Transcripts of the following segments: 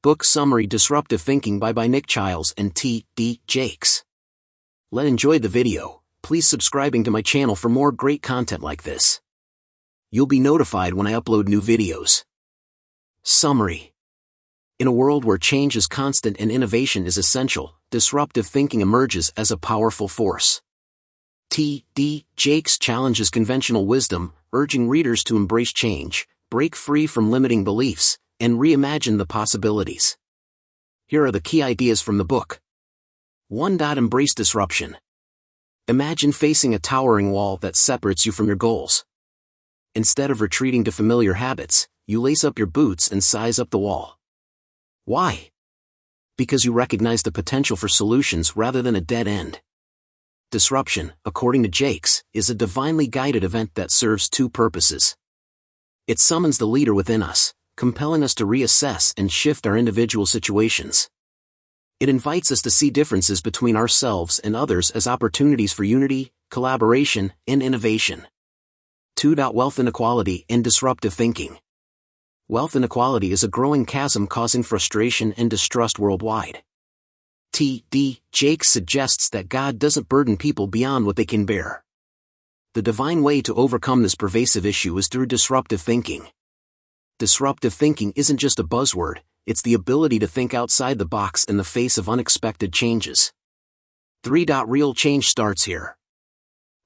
Book Summary: Disruptive Thinking by Nick Chiles and T.D. Jakes. Enjoyed the video. Please subscribing to my channel for more great content like this. You'll be notified when I upload new videos. Summary. In a world where change is constant and innovation is essential, disruptive thinking emerges as a powerful force. T.D. Jakes challenges conventional wisdom, urging readers to embrace change, break free from limiting beliefs, and reimagine the possibilities. Here are the key ideas from the book. 1. Embrace disruption. Imagine facing a towering wall that separates you from your goals. Instead of retreating to familiar habits, you lace up your boots and size up the wall. Why? Because you recognize the potential for solutions rather than a dead end. Disruption, according to Jakes, is a divinely guided event that serves two purposes. It summons the leader within us, compelling us to reassess and shift our individual situations. It invites us to see differences between ourselves and others as opportunities for unity, collaboration, and innovation. 2. Wealth inequality and disruptive thinking. Wealth inequality is a growing chasm causing frustration and distrust worldwide. T.D. Jakes suggests that God doesn't burden people beyond what they can bear. The divine way to overcome this pervasive issue is through disruptive thinking. Disruptive thinking isn't just a buzzword, it's the ability to think outside the box in the face of unexpected changes. 3. Real change starts here.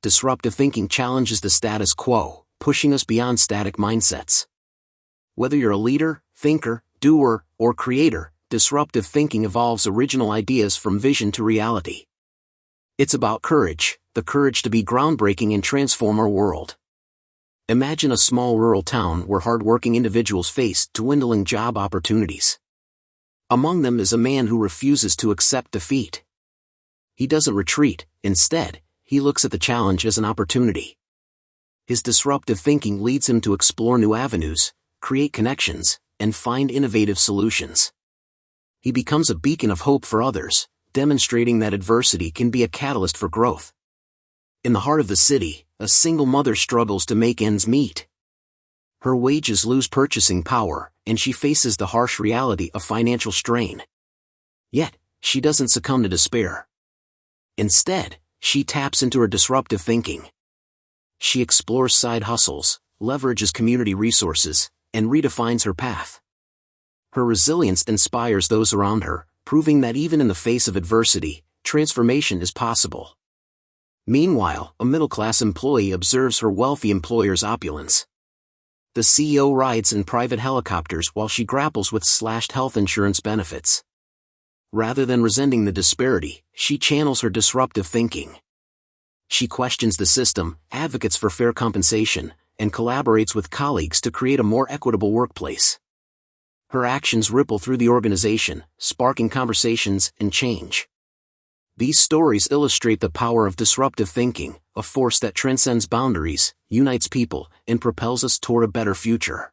Disruptive thinking challenges the status quo, pushing us beyond static mindsets. Whether you're a leader, thinker, doer, or creator, disruptive thinking evolves original ideas from vision to reality. It's about courage, the courage to be groundbreaking and transform our world. Imagine a small rural town where hard-working individuals face dwindling job opportunities. Among them is a man who refuses to accept defeat. He doesn't retreat, instead, he looks at the challenge as an opportunity. His disruptive thinking leads him to explore new avenues, create connections, and find innovative solutions. He becomes a beacon of hope for others, demonstrating that adversity can be a catalyst for growth. In the heart of the city, a single mother struggles to make ends meet. Her wages lose purchasing power, and she faces the harsh reality of financial strain. Yet, she doesn't succumb to despair. Instead, she taps into her disruptive thinking. She explores side hustles, leverages community resources, and redefines her path. Her resilience inspires those around her, proving that even in the face of adversity, transformation is possible. Meanwhile, a middle-class employee observes her wealthy employer's opulence. The CEO rides in private helicopters while she grapples with slashed health insurance benefits. Rather than resenting the disparity, she channels her disruptive thinking. She questions the system, advocates for fair compensation, and collaborates with colleagues to create a more equitable workplace. Her actions ripple through the organization, sparking conversations and change. These stories illustrate the power of disruptive thinking, a force that transcends boundaries, unites people, and propels us toward a better future.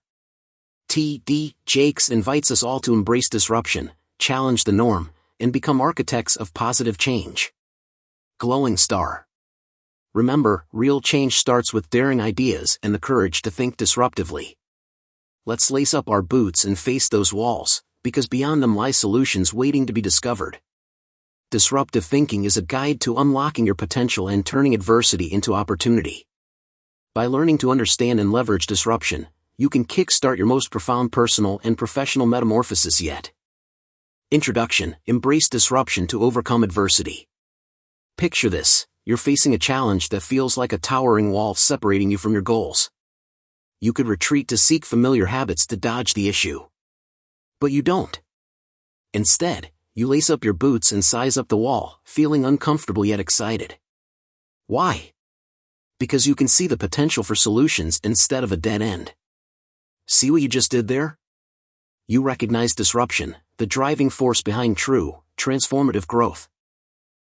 T.D. Jakes invites us all to embrace disruption, challenge the norm, and become architects of positive change. Glowing star. Remember, real change starts with daring ideas and the courage to think disruptively. Let's lace up our boots and face those walls, because beyond them lie solutions waiting to be discovered. Disruptive thinking is a guide to unlocking your potential and turning adversity into opportunity. By learning to understand and leverage disruption, you can kickstart your most profound personal and professional metamorphosis yet. Introduction: Embrace disruption to overcome adversity. Picture this: you're facing a challenge that feels like a towering wall separating you from your goals. You could retreat to seek familiar habits to dodge the issue. But you don't. Instead, you lace up your boots and size up the wall, feeling uncomfortable yet excited. Why? Because you can see the potential for solutions instead of a dead end. See what you just did there? You recognize disruption, the driving force behind true, transformative growth.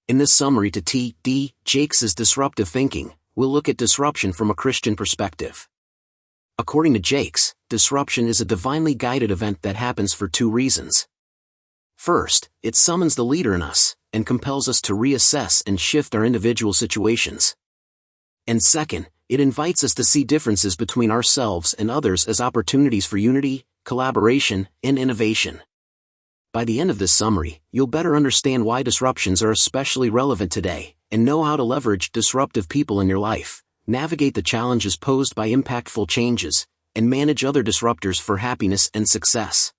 In this summary to T.D. Jakes' disruptive thinking, we'll look at disruption from a Christian perspective. According to Jakes, disruption is a divinely guided event that happens for two reasons. First, it summons the leader in us, and compels us to reassess and shift our individual situations. And second, it invites us to see differences between ourselves and others as opportunities for unity, collaboration, and innovation. By the end of this summary, you'll better understand why disruptions are especially relevant today, and know how to leverage disruptive people in your life, navigate the challenges posed by impactful changes, and manage other disruptors for happiness and success.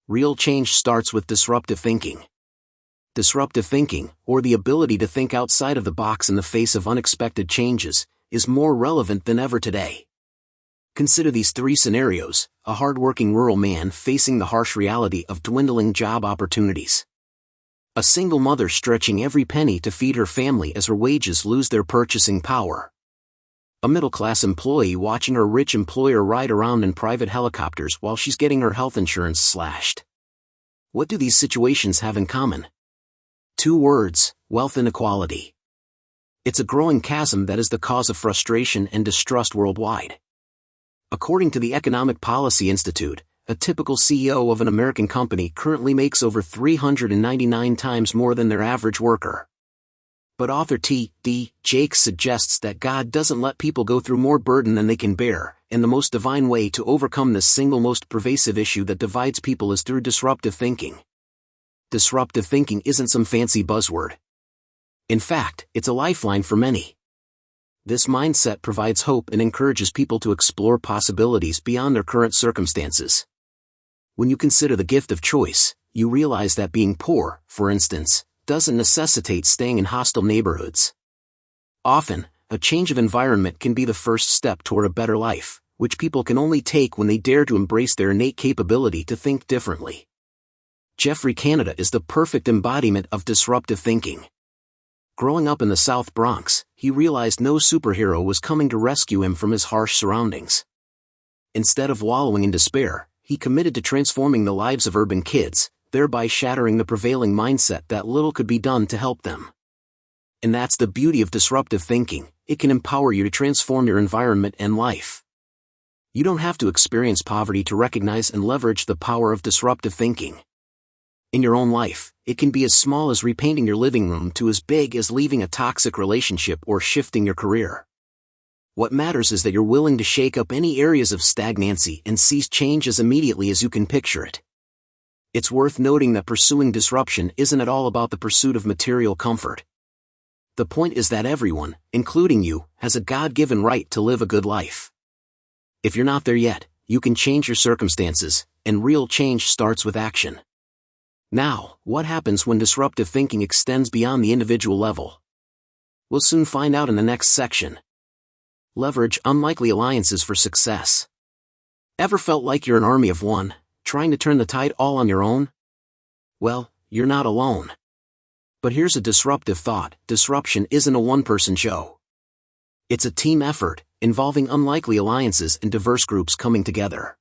Real change starts with disruptive thinking. Disruptive thinking, or the ability to think outside of the box in the face of unexpected changes, is more relevant than ever today. Consider these three scenarios: a hard-working rural man facing the harsh reality of dwindling job opportunities, a single mother stretching every penny to feed her family as her wages lose their purchasing power, a middle-class employee watching her rich employer ride around in private helicopters while she's getting her health insurance slashed. What do these situations have in common? Two words: wealth inequality. It's a growing chasm that is the cause of frustration and distrust worldwide. According to the Economic Policy Institute, a typical CEO of an American company currently makes over 399 times more than their average worker. But author T.D. Jakes suggests that God doesn't let people go through more burden than they can bear, and the most divine way to overcome this single most pervasive issue that divides people is through disruptive thinking. Disruptive thinking isn't some fancy buzzword. In fact, it's a lifeline for many. This mindset provides hope and encourages people to explore possibilities beyond their current circumstances. When you consider the gift of choice, you realize that being poor, for instance, doesn't necessitate staying in hostile neighborhoods. Often, a change of environment can be the first step toward a better life, which people can only take when they dare to embrace their innate capability to think differently. Geoffrey Canada is the perfect embodiment of disruptive thinking. Growing up in the South Bronx, he realized no superhero was coming to rescue him from his harsh surroundings. Instead of wallowing in despair, he committed to transforming the lives of urban kids, thereby shattering the prevailing mindset that little could be done to help them. And that's the beauty of disruptive thinking: it can empower you to transform your environment and life. You don't have to experience poverty to recognize and leverage the power of disruptive thinking. In your own life, it can be as small as repainting your living room to as big as leaving a toxic relationship or shifting your career. What matters is that you're willing to shake up any areas of stagnancy and seize change as immediately as you can picture it. It's worth noting that pursuing disruption isn't at all about the pursuit of material comfort. The point is that everyone, including you, has a God-given right to live a good life. If you're not there yet, you can change your circumstances, and real change starts with action. Now, what happens when disruptive thinking extends beyond the individual level? We'll soon find out in the next section. Leverage unlikely alliances for success. Ever felt like you're an army of one, trying to turn the tide all on your own? Well, you're not alone. But here's a disruptive thought: disruption isn't a one-person show. It's a team effort, involving unlikely alliances and diverse groups coming together.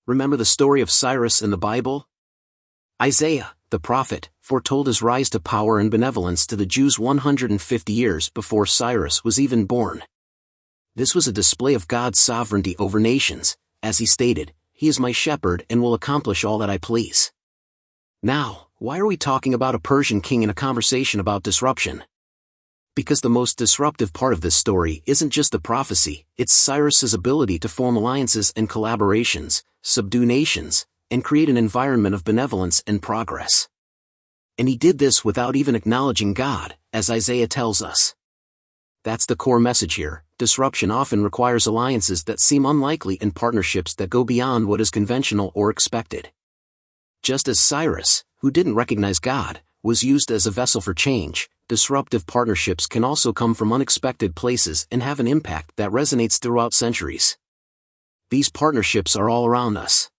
Remember the story of Cyrus in the Bible? Isaiah, the prophet, foretold his rise to power and benevolence to the Jews 150 years before Cyrus was even born. This was a display of God's sovereignty over nations, as he stated, "He is my shepherd and will accomplish all that I please." Now, why are we talking about a Persian king in a conversation about disruption? Because the most disruptive part of this story isn't just the prophecy, it's Cyrus's ability to form alliances and collaborations, subdue nations, and create an environment of benevolence and progress. And he did this without even acknowledging God, as Isaiah tells us. That's the core message here: disruption often requires alliances that seem unlikely and partnerships that go beyond what is conventional or expected. Just as Cyrus, who didn't recognize God, was used as a vessel for change, disruptive partnerships can also come from unexpected places and have an impact that resonates throughout centuries. These partnerships are all around us.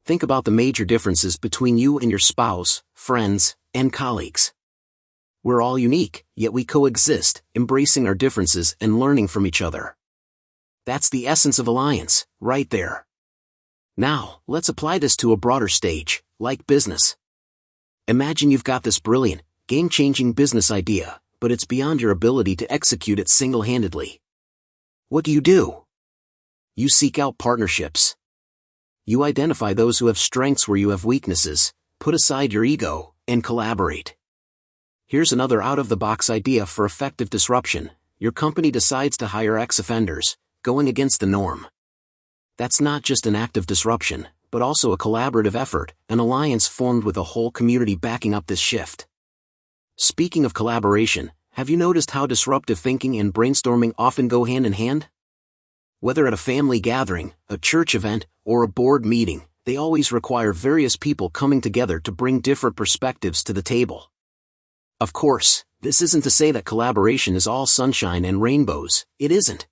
Think about the major differences between you and your spouse, friends, and colleagues. We're all unique, yet we coexist, embracing our differences and learning from each other. That's the essence of alliance, right there. Now, let's apply this to a broader stage, like business. Imagine you've got this brilliant, game-changing business idea, but it's beyond your ability to execute it single-handedly. What do? You seek out partnerships. You identify those who have strengths where you have weaknesses, put aside your ego, and collaborate. Here's another out-of-the-box idea for effective disruption: your company decides to hire ex-offenders, going against the norm. That's not just an act of disruption, but also a collaborative effort, an alliance formed with a whole community backing up this shift. Speaking of collaboration, have you noticed how disruptive thinking and brainstorming often go hand in hand? Whether at a family gathering, a church event, or a board meeting, they always require various people coming together to bring different perspectives to the table. Of course, this isn't to say that collaboration is all sunshine and rainbows. It isn't.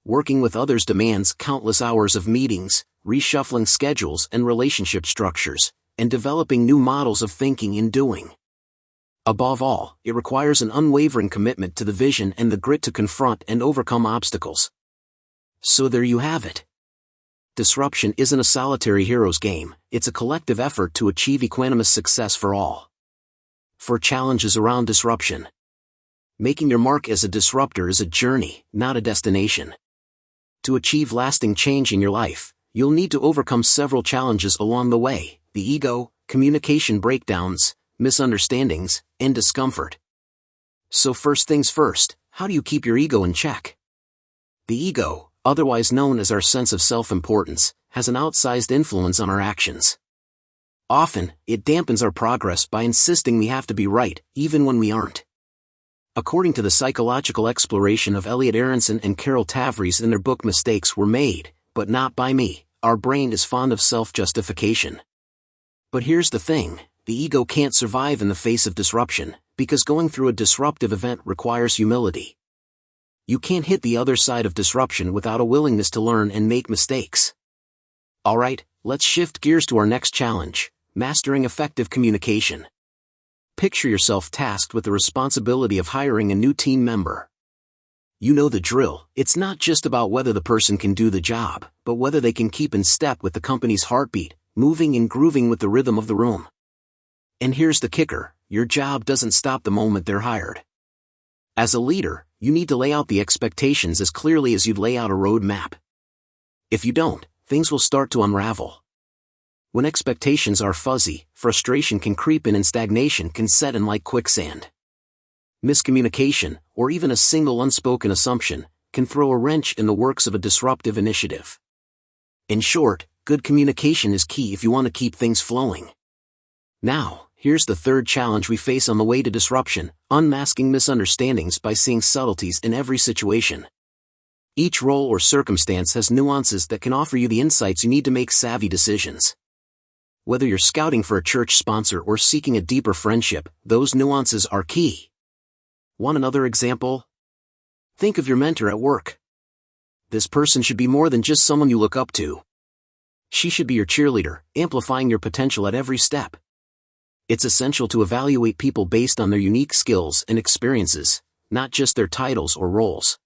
Working with others demands countless hours of meetings, reshuffling schedules and relationship structures, and developing new models of thinking and doing. Above all, it requires an unwavering commitment to the vision and the grit to confront and overcome obstacles. So there you have it. Disruption isn't a solitary hero's game, it's a collective effort to achieve equanimous success for all. 4 challenges around disruption. Making your mark as a disruptor is a journey, not a destination. To achieve lasting change in your life, you'll need to overcome several challenges along the way: the ego, communication breakdowns, misunderstandings, and discomfort. So first things first, how do you keep your ego in check? The ego, otherwise known as our sense of self-importance, has an outsized influence on our actions. Often, it dampens our progress by insisting we have to be right, even when we aren't. According to the psychological exploration of Elliot Aronson and Carol Tavries in their book Mistakes Were Made, But Not By Me, our brain is fond of self-justification. But here's the thing, the ego can't survive in the face of disruption, because going through a disruptive event requires humility. You can't hit the other side of disruption without a willingness to learn and make mistakes. Alright, let's shift gears to our next challenge: mastering effective communication. Picture yourself tasked with the responsibility of hiring a new team member. You know the drill, it's not just about whether the person can do the job, but whether they can keep in step with the company's heartbeat, moving and grooving with the rhythm of the room. And here's the kicker, your job doesn't stop the moment they're hired. As a leader, you need to lay out the expectations as clearly as you'd lay out a road map. If you don't, things will start to unravel. When expectations are fuzzy, frustration can creep in and stagnation can set in like quicksand. Miscommunication, or even a single unspoken assumption, can throw a wrench in the works of a disruptive initiative. In short, good communication is key if you want to keep things flowing. Now, here's the third challenge we face on the way to disruption: unmasking misunderstandings by seeing subtleties in every situation. Each role or circumstance has nuances that can offer you the insights you need to make savvy decisions. Whether you're scouting for a church sponsor or seeking a deeper friendship, those nuances are key. Want another example? Think of your mentor at work. This person should be more than just someone you look up to. She should be your cheerleader, amplifying your potential at every step. It's essential to evaluate people based on their unique skills and experiences, not just their titles or roles.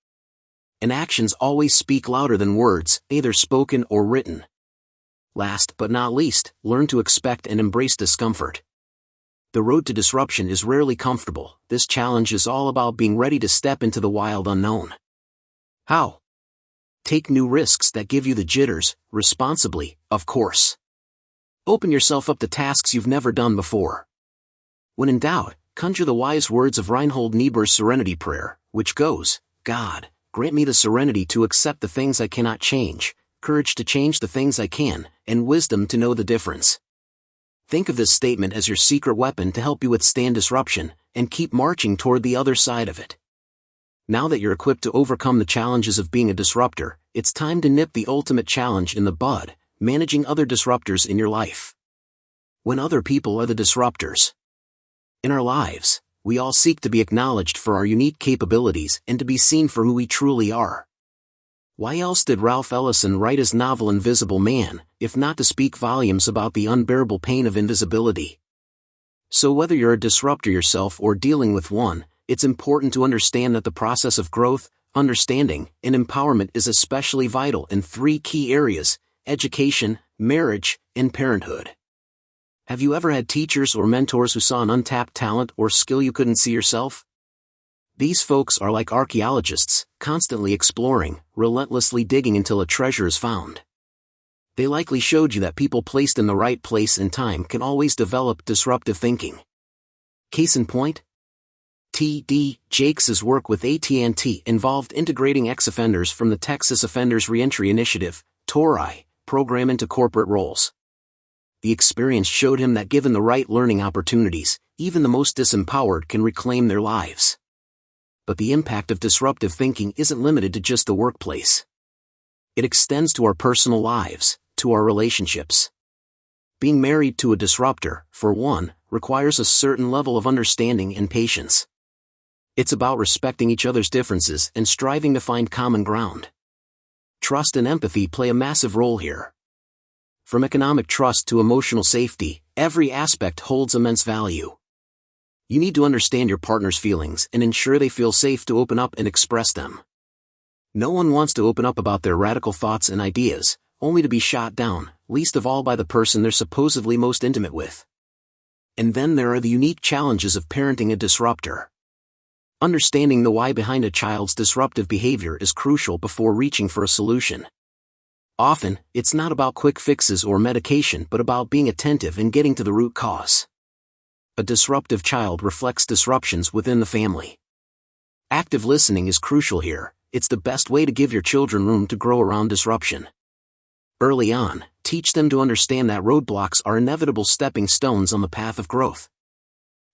And actions always speak louder than words, either spoken or written. Last but not least, learn to expect and embrace discomfort. The road to disruption is rarely comfortable. This challenge is all about being ready to step into the wild unknown. How? Take new risks that give you the jitters, responsibly, of course. Open yourself up to tasks you've never done before. When in doubt, conjure the wise words of Reinhold Niebuhr's Serenity Prayer, which goes, "God, grant me the serenity to accept the things I cannot change, courage to change the things I can, and wisdom to know the difference." Think of this statement as your secret weapon to help you withstand disruption, and keep marching toward the other side of it. Now that you're equipped to overcome the challenges of being a disruptor, it's time to nip the ultimate challenge in the bud: managing other disruptors in your life. When other people are the disruptors in our lives, we all seek to be acknowledged for our unique capabilities and to be seen for who we truly are. Why else did Ralph Ellison write his novel Invisible Man, if not to speak volumes about the unbearable pain of invisibility? So whether you're a disruptor yourself or dealing with one, it's important to understand that the process of growth, understanding, and empowerment is especially vital in 3 key areas: education, marriage, and parenthood. Have you ever had teachers or mentors who saw an untapped talent or skill you couldn't see yourself? These folks are like archaeologists, constantly exploring, relentlessly digging until a treasure is found. They likely showed you that people placed in the right place and time can always develop disruptive thinking. Case in point? T.D. Jakes' work with AT&T involved integrating ex-offenders from the Texas Offenders Reentry Initiative, TORI, program into corporate roles. The experience showed him that given the right learning opportunities, even the most disempowered can reclaim their lives. But the impact of disruptive thinking isn't limited to just the workplace. It extends to our personal lives, to our relationships. Being married to a disruptor, for one, requires a certain level of understanding and patience. It's about respecting each other's differences and striving to find common ground. Trust and empathy play a massive role here. From economic trust to emotional safety, every aspect holds immense value. You need to understand your partner's feelings and ensure they feel safe to open up and express them. No one wants to open up about their radical thoughts and ideas, only to be shot down, least of all by the person they're supposedly most intimate with. And then there are the unique challenges of parenting a disruptor. Understanding the why behind a child's disruptive behavior is crucial before reaching for a solution. Often, it's not about quick fixes or medication but about being attentive and getting to the root cause. A disruptive child reflects disruptions within the family. Active listening is crucial here. It's the best way to give your children room to grow around disruption. Early on, teach them to understand that roadblocks are inevitable stepping stones on the path of growth.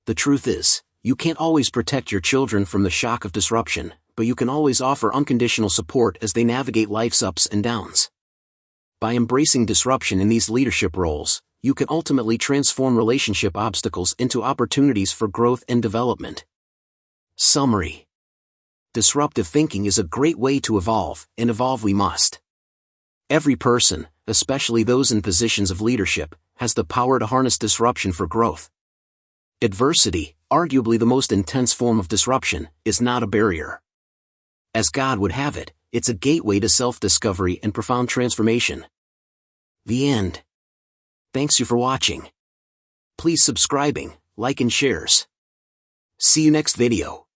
The truth is, you can't always protect your children from the shock of disruption, but you can always offer unconditional support as they navigate life's ups and downs. By embracing disruption in these leadership roles, you can ultimately transform relationship obstacles into opportunities for growth and development. Summary: disruptive thinking is a great way to evolve, and evolve we must. Every person, especially those in positions of leadership, has the power to harness disruption for growth. Adversity, arguably the most intense form of disruption, is not a barrier. As God would have it, it's a gateway to self-discovery and profound transformation. The end. Thanks you for watching. Please subscribing, like and shares. See you next video.